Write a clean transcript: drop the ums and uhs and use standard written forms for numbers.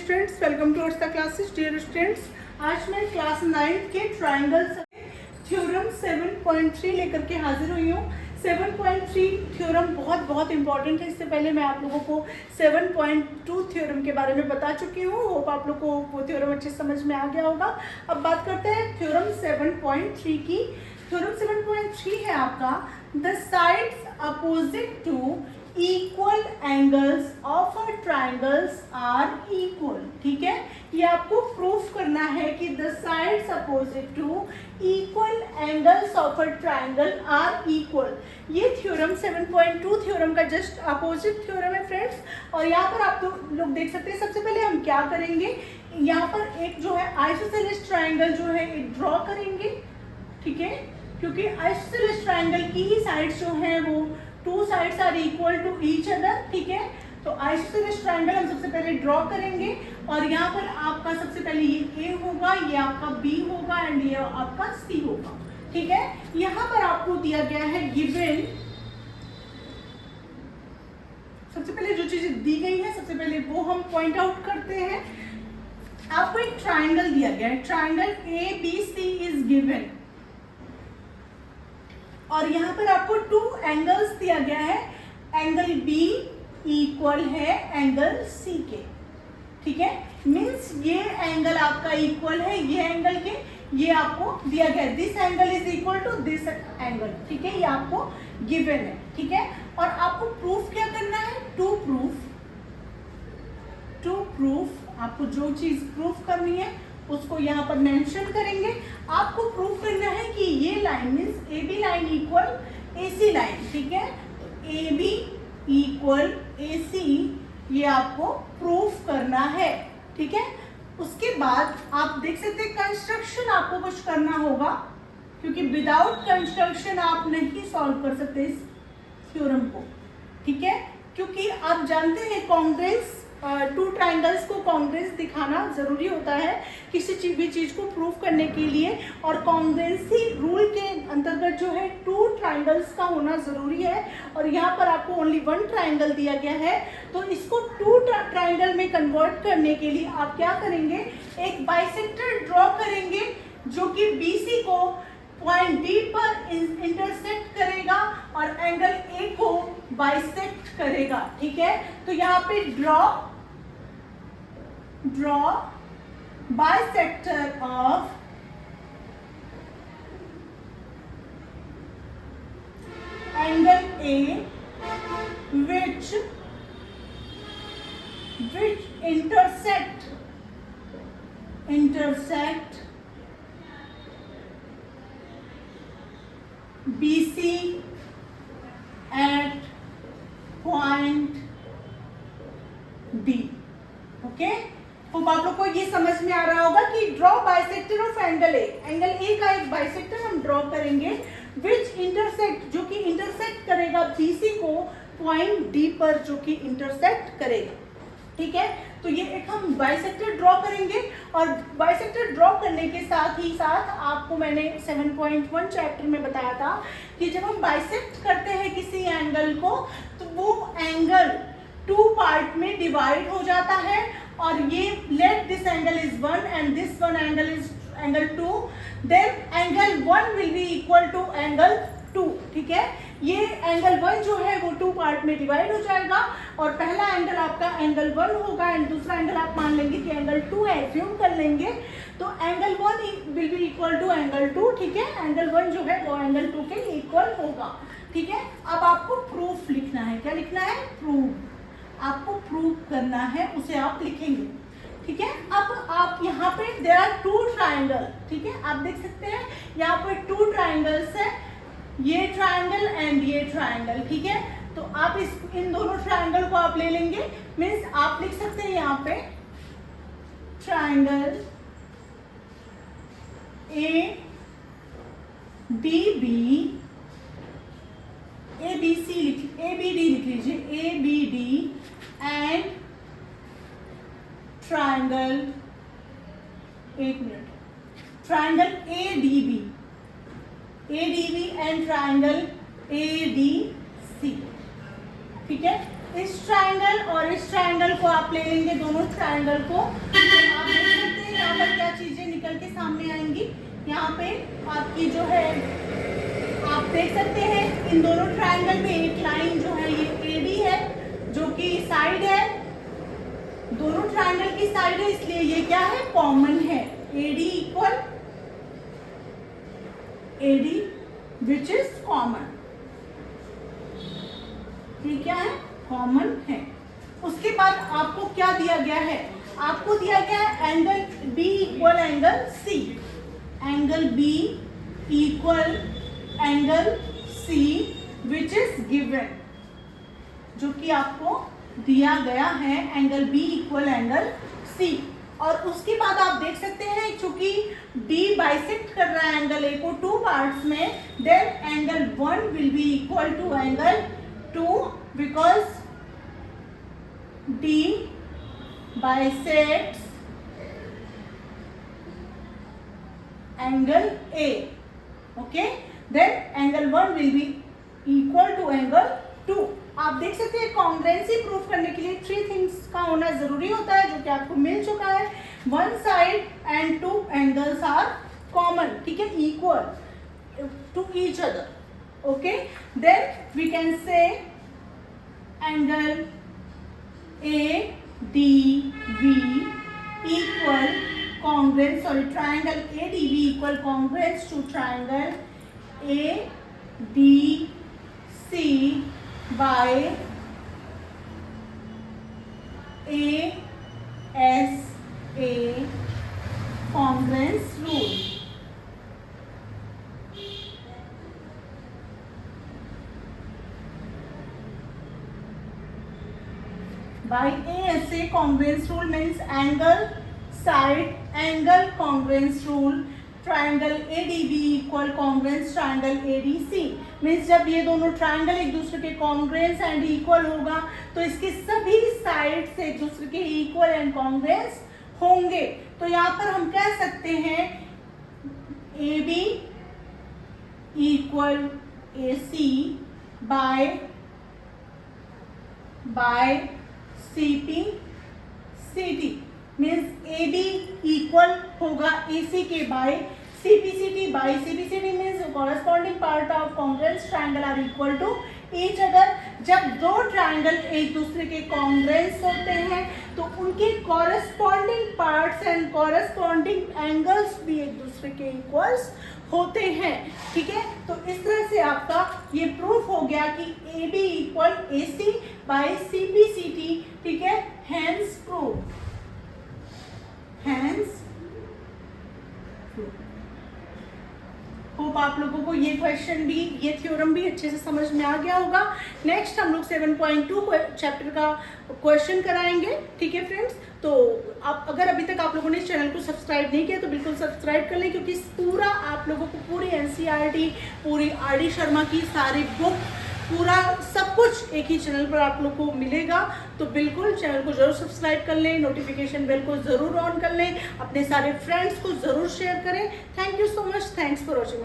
Students, welcome to ours classes. Dear students, आज मैं class 9 के ट्राइंगल्स थ्योरम 7.3 लेकर के हाजिर हुई हूँ। 7.3 थ्योरम बहुत इंपॉर्टेंट है। इससे पहले मैं आप लोगों को 7.2 थ्योरम के बारे में बता चुकी हूँ। होप आप लोग को वो थ्योरम अच्छे समझ में आ गया होगा। अब बात करते हैं थ्योरम 7.3 की। थ्योरम 7.3 है आपका, the sides opposite to equal angles of a triangles are equal. ठीक है, ये आपको प्रूफ करना है कि the sides opposite to equal angles of a triangle are equal. ये थ्योरम 7.2 थ्योरम का जस्ट अपोजिट थ्योरम है फ्रेंड्स। और यहाँ पर आप लोग देख सकते हैं, सबसे पहले हम क्या करेंगे, यहाँ पर एक जो है आइसोसेलेस ट्राइंगल जो है एक ड्रॉ करेंगे। ठीक है, क्योंकि आइसोसेलेस ट्राइंगल की ही साइड्स जो है वो two sides are equal to each other. ठीक है, तो आइसोसेलेस ट्राइंगल हम सबसे पहले ड्रॉ करेंगे और यहाँ पर आपका सबसे पहले ये A होगा, ये आपका B होगा एंड ये आपका C होगा। ठीक है, यहाँ पर आपको दिया गया है गिवन, सबसे पहले जो चीजें दी गई है सबसे पहले वो हम पॉइंट आउट करते हैं। आपको एक ट्राइंगल दिया गया है, ट्राइंगल ABC इज गिवन और यहाँ पर आपको टू एंगल्स दिया गया है। एंगल B इक्वल है एंगल C के। ठीक है, मीन्स ये एंगल आपका इक्वल है ये एंगल के, ये आपको दिया गया है। This angle is equal to this angle. ठीक है, ये आपको गिवन है। ठीक है, और आपको प्रूफ क्या करना है, टू प्रूफ आपको जो चीज प्रूफ करनी है उसको यहाँ पर मेंशन करेंगे। आपको प्रूफ करना है कि ये line means AB line equal AC line. ठीक है, AB इक्वल AC ये आपको प्रूफ करना है। ठीक है, उसके बाद आप देख सकते हैं कंस्ट्रक्शन आपको कुछ करना होगा, क्योंकि विदाउट कंस्ट्रक्शन आप नहीं सॉल्व कर सकते इस थ्योरम को। ठीक है, क्योंकि आप जानते हैं कॉन्ग्रेस टू ट्राइंगल्स को कॉन्ग्रेस दिखाना जरूरी होता है किसी भी चीज को प्रूव करने के लिए, और कॉन्ग्रेंसी रूल के अंतर्गत जो है टू ट्राइंगल्स का होना जरूरी है। और यहाँ पर आपको ओनली वन ट्राइंगल दिया गया है, तो इसको टू ट्राइंगल में कन्वर्ट करने के लिए आप क्या करेंगे, एक बाइसेक्टर ड्रॉ करेंगे जो कि BC को पॉइंट D पर इंटरसेक्ट करेगा और एंगल A को बाइसेक्ट करेगा। ठीक है, तो यहाँ पे draw bisector of angle A which intersect BC at point D। Okay, तो आप लोग को ये समझ में आ रहा होगा कि draw bisector of angle A, angle A का एक बाइसेक्टर हम ड्रॉ करेंगे विच इंटरसेक्ट, जो कि इंटरसेक्ट करेगा BC को पॉइंट D पर, जो कि इंटरसेक्ट करेगा। ठीक है, तो ये एक हम बाइसेक्टर ड्रॉ करेंगे और बाइसेक्टर ड्रॉ करने के साथ ही साथ आपको मैंने 7.1 चैप्टर में बताया था कि जब हम बाइसेक्ट करते हैं किसी एंगल को तो वो एंगल टू पार्ट में डिवाइड हो जाता है, और ये let this angle is 1 and this one angle is angle 2, then angle 1 will be equal to angle 2। ठीक है, ये एंगल 1 जो है वो टू पार्ट में डिवाइड हो जाएगा और पहला एंगल आपका एंगल 1 होगा एंड दूसरा एंगल आप मान लेंगे कि एंगल 2 है, एज्यूम कर लेंगे, तो angle 1 will be equal to angle 2। ठीक है, एंगल 1 जो है वो एंगल 2 के इक्वल होगा। ठीक है, अब आपको प्रूफ लिखना है। क्या लिखना है, प्रूफ। आपको प्रूफ करना है, उसे आप लिखेंगे। ठीक है, अब आप यहाँ पे देयर आर टू ट्राइंगल। ठीक है, आप देख सकते हैं यहाँ पर टू ट्राइंगल्स है, ये ट्राइंगल एंड ये ट्राइंगल। ठीक है, तो आप इन दोनों ट्राइंगल को आप ले लेंगे, मीन्स आप लिख सकते हैं यहाँ पे ट्राइंगल ABD लिख लीजिए, ABD एंड ट्राइंगल, एक minute, triangle ADB and triangle ADC। ठीक है, इस ट्रायंगल और इस ट्रायंगल को आप ले लेंगे, दोनों ट्रायंगल को, तो आप देख सकते हैं यहाँ पर क्या चीजें निकल के सामने आएंगी। यहाँ पे आपकी जो है आप देख सकते हैं इन दोनों ट्रायंगल में एक लाइन जो है ये AD है जो कि साइड है, दोनों ट्रायंगल की साइड है, इसलिए ये क्या है, कॉमन है। AD equal AD which is common, ये क्या है, कॉमन है। उसके बाद आपको क्या दिया गया है, आपको दिया गया है angle B equal angle C, angle B equal angle C which is given, जो कि आपको दिया गया है angle B equal angle C। और उसके बाद आप देख सकते हैं चूंकि D बाइसेक्ट कर रहा है एंगल A को टू पार्ट्स में, then angle 1 will be equal to angle 2 because D bisects angle A. Okay, then angle 1 will be equal to angle 2. आप देख सकते हैं कॉन्ग्रुएंसी प्रूफ करने के लिए 3 थिंग्स का होना जरूरी होता है, जो कि आपको मिल चुका है। One side and 2 angles are common, ठीक है, equal to each other. Okay, then we can say angle ADB equal congruence, sorry, triangle ADB equal congruence to triangle ADC by ASA congruence rule. By ASA congruence rule means angle side angle congruence rule, triangle ADB equal congruence triangle ADC means जब ये दोनों triangle एक दूसरे के congruence and equal होगा तो इसके सभी साइड्स एक दूसरे के इक्वल एंड कॉन्ग्रुएंस होंगे। तो यहाँ पर हम कह सकते हैं AB equal AC by CP CD means AB equal होगा AC के by CPCD by CPCD means corresponding part of congruence triangle are equal to each other. जब दो ट्रायंगल एक दूसरे के कॉन्ग्रुएंस होते हैं तो उनके corresponding parts and corresponding angles भी एक दूसरे के इक्वल्स होते हैं, ठीक है। तो इस तरह से आपका ये प्रूफ हो गया कि AB equal AC by CPCD, ठीक है, हेंस प्रूफ, हेंस होप आप लोगों को ये क्वेश्चन भी, ये थ्योरम भी अच्छे से समझ में आ गया होगा। नेक्स्ट हम लोग 7.2 चैप्टर का क्वेश्चन कराएंगे, ठीक है फ्रेंड्स। तो आप अगर अभी तक आप लोगों ने इस चैनल को सब्सक्राइब नहीं किया तो बिल्कुल सब्सक्राइब कर लें, क्योंकि पूरा आप लोगों को पूरी NCERT, पूरी RD शर्मा की सारी बुक, पूरा सब कुछ एक ही चैनल पर आप लोग को मिलेगा। तो बिल्कुल चैनल को जरूर सब्सक्राइब कर लें, नोटिफिकेशन बेल को जरूर ऑन कर लें, अपने सारे फ्रेंड्स को जरूर शेयर करें। Thank you so much, thanks for watching.